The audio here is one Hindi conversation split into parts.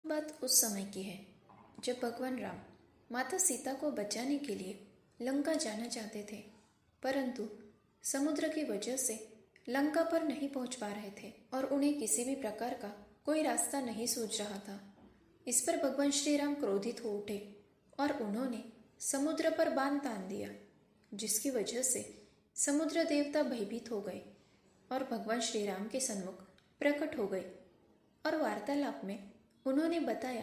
बात उस समय की है जब भगवान राम माता सीता को बचाने के लिए लंका जाना चाहते थे, परंतु समुद्र की वजह से लंका पर नहीं पहुंच पा रहे थे और उन्हें किसी भी प्रकार का कोई रास्ता नहीं सूझ रहा था। इस पर भगवान श्री राम क्रोधित हो उठे और उन्होंने समुद्र पर बांध तान दिया, जिसकी वजह से समुद्र देवता भयभीत हो गए और भगवान श्री राम के सन्मुख प्रकट हो गए और वार्तालाप में उन्होंने बताया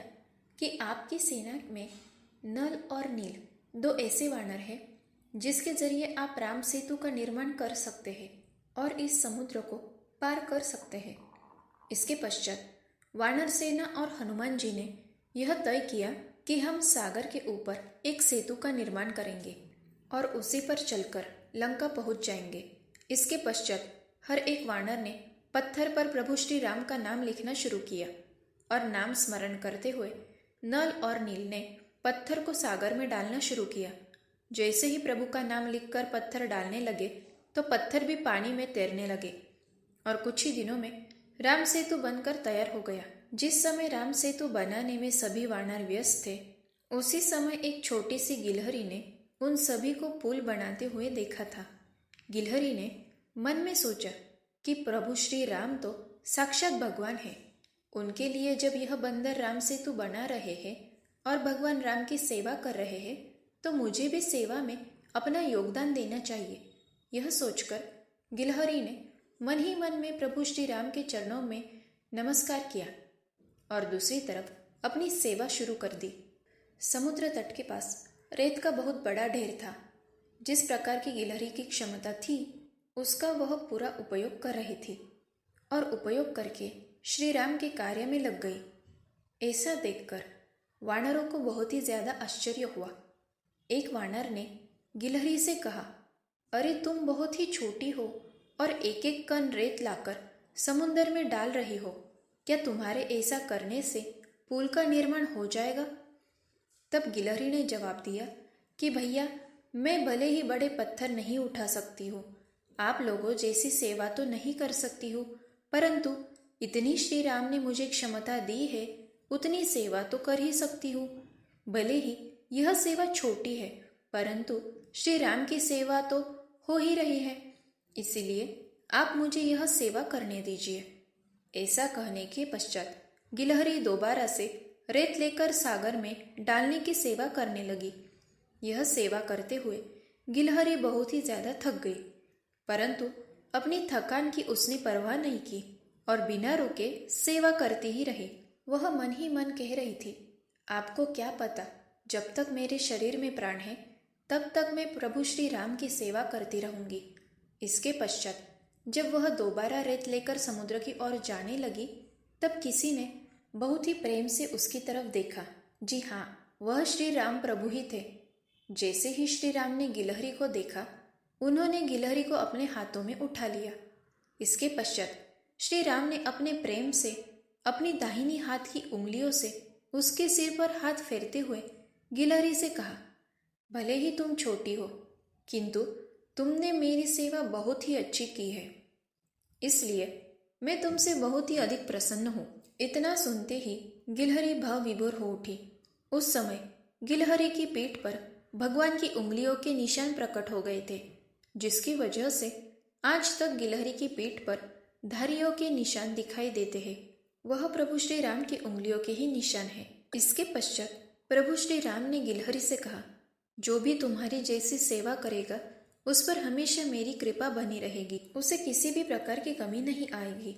कि आपकी सेना में नल और नील दो ऐसे वानर हैं जिसके जरिए आप राम सेतु का निर्माण कर सकते हैं और इस समुद्र को पार कर सकते हैं। इसके पश्चात वानर सेना और हनुमान जी ने यह तय किया कि हम सागर के ऊपर एक सेतु का निर्माण करेंगे और उसी पर चलकर लंका पहुंच जाएंगे। इसके पश्चात हर एक वानर ने पत्थर पर प्रभु श्री राम का नाम लिखना शुरू किया और नाम स्मरण करते हुए नल और नील ने पत्थर को सागर में डालना शुरू किया। जैसे ही प्रभु का नाम लिखकर पत्थर डालने लगे तो पत्थर भी पानी में तैरने लगे और कुछ ही दिनों में राम सेतु बनकर तैयार हो गया। जिस समय राम सेतु बनाने में सभी वानर व्यस्त थे, उसी समय एक छोटी सी गिलहरी ने उन सभी को पुल बनाते हुए देखा था। गिलहरी ने मन में सोचा कि प्रभु श्री राम तो साक्षात भगवान है, उनके लिए जब यह बंदर राम सेतु बना रहे हैं और भगवान राम की सेवा कर रहे हैं, तो मुझे भी सेवा में अपना योगदान देना चाहिए। यह सोचकर गिलहरी ने मन ही मन में प्रभु श्री राम के चरणों में नमस्कार किया और दूसरी तरफ अपनी सेवा शुरू कर दी। समुद्र तट के पास रेत का बहुत बड़ा ढेर था। जिस प्रकार की गिलहरी की क्षमता थी, उसका वह पूरा उपयोग कर रही थी और उपयोग करके श्री राम के कार्य में लग गई। ऐसा देखकर वानरों को बहुत ही ज्यादा आश्चर्य हुआ। एक वानर ने गिलहरी से कहा, अरे तुम बहुत ही छोटी हो और एक एक कण रेत लाकर समुद्र में डाल रही हो, क्या तुम्हारे ऐसा करने से पुल का निर्माण हो जाएगा? तब गिलहरी ने जवाब दिया कि भैया, मैं भले ही बड़े पत्थर नहीं उठा सकती हूँ, आप लोगों जैसी सेवा तो नहीं कर सकती हूँ, परंतु इतनी श्री राम ने मुझे क्षमता दी है, उतनी सेवा तो कर ही सकती हूँ। भले ही यह सेवा छोटी है, परंतु श्री राम की सेवा तो हो ही रही है, इसीलिए आप मुझे यह सेवा करने दीजिए। ऐसा कहने के पश्चात गिलहरी दोबारा से रेत लेकर सागर में डालने की सेवा करने लगी। यह सेवा करते हुए गिलहरी बहुत ही ज्यादा थक गई, परंतु अपनी थकान की उसने परवाह नहीं की और बिना रुके सेवा करती ही रही। वह मन ही मन कह रही थी, आपको क्या पता, जब तक मेरे शरीर में प्राण है तब तक मैं प्रभु श्री राम की सेवा करती रहूंगी। इसके पश्चात जब वह दोबारा रेत लेकर समुद्र की ओर जाने लगी, तब किसी ने बहुत ही प्रेम से उसकी तरफ देखा। जी हाँ, वह श्री राम प्रभु ही थे। जैसे ही श्री राम ने गिलहरी को देखा, उन्होंने गिलहरी को अपने हाथों में उठा लिया। इसके पश्चात श्री राम ने अपने प्रेम से अपनी दाहिनी हाथ की उंगलियों से उसके सिर पर हाथ फेरते हुए गिलहरी से कहा, भले ही तुम छोटी हो, किंतु तुमने मेरी सेवा बहुत ही अच्छी की है, इसलिए मैं तुमसे बहुत ही अधिक प्रसन्न हूँ। इतना सुनते ही गिलहरी भाव विभोर हो उठी। उस समय गिलहरी की पीठ पर भगवान की उंगलियों के निशान प्रकट हो गए थे, जिसकी वजह से आज तक गिलहरी की पीठ पर धारियों के निशान दिखाई देते हैं। वह प्रभु श्री राम की उंगलियों के ही निशान है। इसके पश्चात प्रभु श्री राम ने गिलहरी से कहा, जो भी तुम्हारी जैसी सेवा करेगा उस पर हमेशा मेरी कृपा बनी रहेगी, उसे किसी भी प्रकार की कमी नहीं आएगी।